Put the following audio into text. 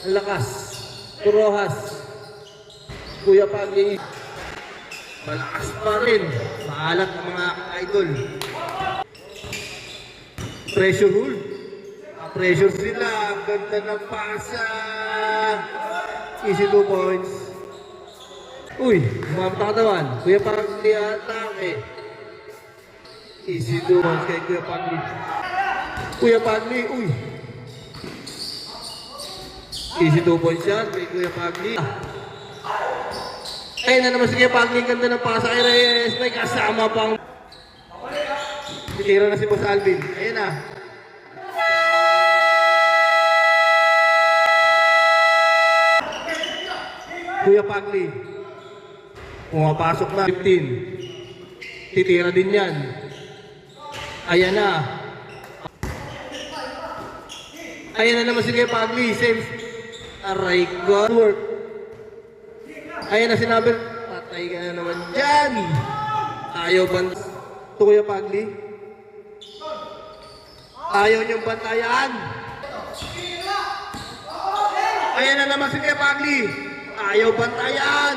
Ang lakas. Rojas. Kuya Pagi. Malakas pa rin. Maalat ng mga idol. Pressure rule. Pressure sila. Ang ganda ng pasa. Easy 2 points. Uy, mga katawan. Kuya Pagi atake. Easy 2 points kay Kuya Pagi. Kuya Pagi, uy. Easy 2 points yan kay Kuya Pagi. Ayun na naman si Kuya Pagi. Ganda ng pasa kay Reyes. May kasama pang... Titira na si Boss Alvin. Ayun na. Kuya Pagli. Pumapasok na. 15. Titira din yan. Ayan na. Ayan na naman si Kuya Pagli. Same. Aray ko. Work. Ayan na sinabi. Patay ka na naman dyan. Ayaw ba? Ito Kuya Pagli. Ayaw niyong bantayan. Ayan na naman si Kuya Pagli. Ayaw bantayan.